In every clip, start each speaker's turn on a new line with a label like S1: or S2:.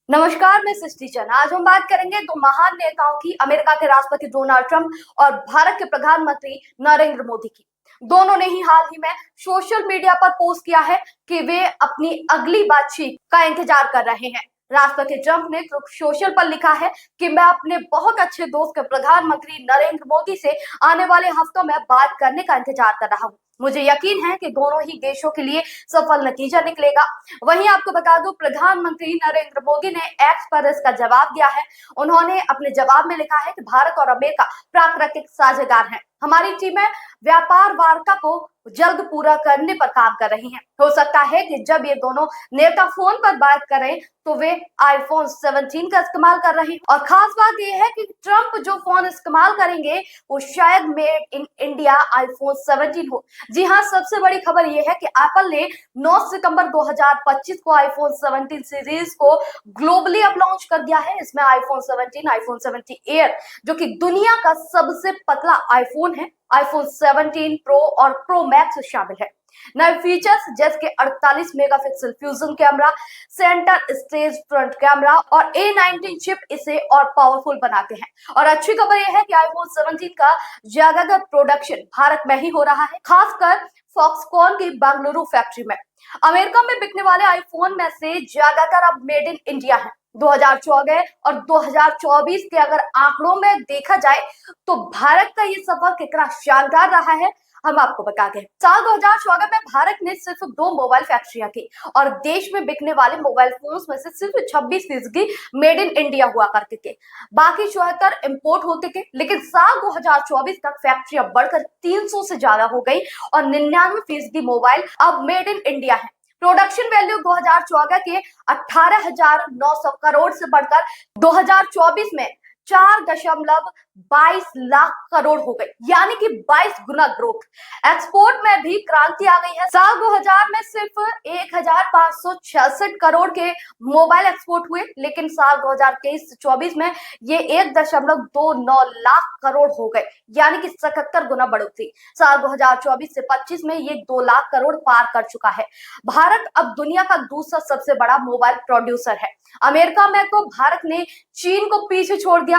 S1: नमस्कार, मैं सृष्टि चंद। आज हम बात करेंगे दो महान नेताओं की, अमेरिका के राष्ट्रपति डोनाल्ड ट्रंप और भारत के प्रधानमंत्री नरेंद्र मोदी की। दोनों ने ही हाल ही में सोशल मीडिया पर पोस्ट किया है कि वे अपनी अगली बातचीत का इंतजार कर रहे हैं। राष्ट्रपति ट्रंप ने सोशल पर लिखा है कि मैं अपने बहुत अच्छे दोस्त के प्रधानमंत्री नरेंद्र मोदी से आने वाले हफ्तों में बात करने का इंतजार कर रहा हूँ। मुझे यकीन है कि दोनों ही देशों के लिए सफल नतीजा निकलेगा। वहीं आपको बता दूं, प्रधानमंत्री नरेंद्र मोदी ने एक्स पर इसका जवाब दिया है। उन्होंने अपने जवाब में लिखा है कि भारत और अमेरिका प्राकृतिक साझेदार हैं। हमारी टीमें व्यापार वार्ता को जल्द पूरा करने पर काम कर रही हैं। हो सकता है कि जब ये दोनों नेता फोन पर बात करें तो वे आईफोन 17 का इस्तेमाल कर रहे हैं। और खास बात यह है कि ट्रंप जो फोन इस्तेमाल करेंगे वो शायद मेड इन इंडिया आईफोन 17 हो। जी हाँ, सबसे बड़ी खबर यह है कि एप्पल ने 9 सितंबर 2025 को आईफोन 17 सीरीज को ग्लोबली अब लॉन्च कर दिया है। इसमें आईफोन 17, आईफोन 17 एयर जो कि दुनिया का सबसे पतला आईफोन है, आईफोन 17 प्रो और प्रो मैक्स शामिल है। नए फीचर्स जैसे कि 48 megapixel fusion camera, centre stage front camera और A19 चिप इसे और पावरफुल बनाते हैं। और अच्छी खबर यह है कि आईफोन 17 का ज्यादातर प्रोडक्शन भारत में ही हो रहा है, खासकर फॉक्सकॉन की बेंगलुरु फैक्ट्री में। अमेरिका में बिकने वाले आईफोन में से ज्यादातर अब मेड इन इंडिया है। 2014 और 2024 के अगर आंकड़ों में देखा जाए तो भारत का ये सफर कितना शानदार रहा है हम आपको बता दें। साल 2014 में भारत ने सिर्फ 2 मोबाइल फैक्ट्रियां की और देश में बिकने वाले मोबाइल फोन्स में से सिर्फ 26% मेड इन इंडिया हुआ करते थे, बाकी 74 इंपोर्ट होते थे। लेकिन साल 2024 तक फैक्ट्रियां बढ़कर 300 से ज्यादा हो गई और 99% मोबाइल अब मेड इन इंडिया है। प्रोडक्शन वैल्यू 2014 के 18,900 करोड़ से बढ़कर 2024 में 4.22 लाख करोड़ हो गई, यानी कि 22 गुना ग्रोथ। एक्सपोर्ट में भी क्रांति आ गई है। साल 2000 में सिर्फ 1,566 करोड़ के मोबाइल एक्सपोर्ट हुए, लेकिन साल 2023-24 में ये 1.29 लाख करोड़ हो गए, यानी कि 77 गुना बढ़ोतरी। साल 2024 से 25 में ये 2 लाख करोड़ पार कर चुका है। भारत अब दुनिया का दूसरा सबसे बड़ा मोबाइल प्रोड्यूसर है। अमेरिका में तो भारत ने चीन को पीछे छोड़ दिया।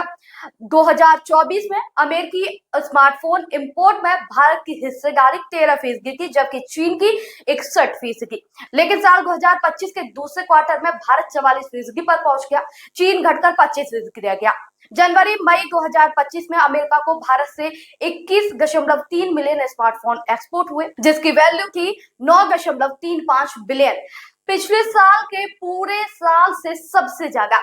S1: 2024 में अमेरिकी स्मार्टफोन इंपोर्ट में भारत की हिस्सेदारी 13% थी, जबकि चीन की 61%। लेकिन साल 2025 के दूसरे क्वार्टर में भारत 44% पर पहुंच गया, चीन घटकर 25% रह गया। जनवरी मई 2025 में अमेरिका को भारत से 21.3 मिलियन स्मार्टफोन एक्सपोर्ट हुए, जिसकी वैल्यू थी 9.35 बिलियन। पिछले साल के पूरे साल से सबसे ज्यादा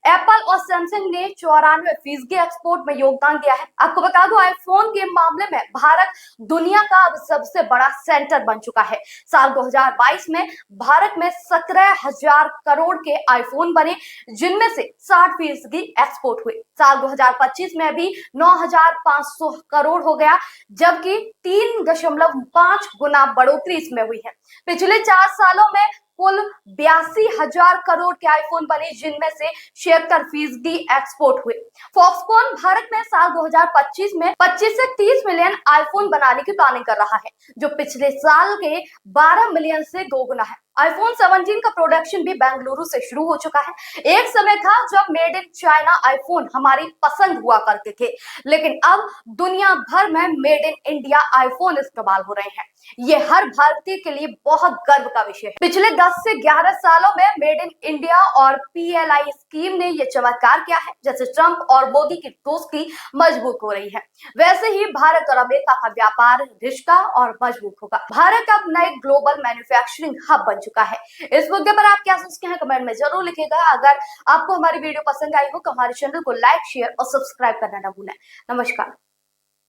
S1: एप्पल और सैमसंग ने 94% एक्सपोर्ट में योगदान दिया है। आपको बता दूं, आईफोन के मामले में भारत दुनिया का अब सबसे बड़ा सेंटर बन चुका है। साल 2022 में भारत में 17,000 करोड़ के आईफोन बने, जिनमें से 60% एक्सपोर्ट हुए। साल 2025 में भी 9,500 करोड़ हो गया, जबकि 3.5 गुना बढ़ोतरी इसमें हुई है। पिछले 4 सालों में कुल 82,000 करोड़ के आईफोन बने, जिनमें से 76% एक्सपोर्ट हुए। फॉक्सकॉन भारत में साल 2025 में 25 से 30 मिलियन आईफोन बनाने की प्लानिंग कर रहा है, जो पिछले साल के 12 मिलियन से 2 गुना है। आईफोन 17 का प्रोडक्शन भी बेंगलुरु से शुरू हो चुका है। एक समय था जब मेड इन चाइना आईफोन हमारी पसंद हुआ करते थे, लेकिन अब दुनिया भर में मेड इन इंडिया आईफोन इस्तेमाल हो रहे हैं। ये हर भारतीय के लिए बहुत गर्व का विषय है। पिछले 10 से 11 सालों में मेड इन इंडिया और PLI स्कीम ने ये चमत्कार किया है। जैसे ट्रंप और मोदी की दोस्ती मजबूत हो रही है, वैसे ही भारत और अमेरिका का व्यापार रिश्ता और मजबूत होगा। भारत अब नए ग्लोबल मैन्युफैक्चरिंग हब बन चुका है। इस मुद्दे पर आप क्या सोचते हैं, कमेंट में जरूर लिखिएगा। अगर आपको हमारी वीडियो पसंद आई हो तो हमारे चैनल को लाइक, शेयर और सब्सक्राइब करना ना भूलें। नमस्कार।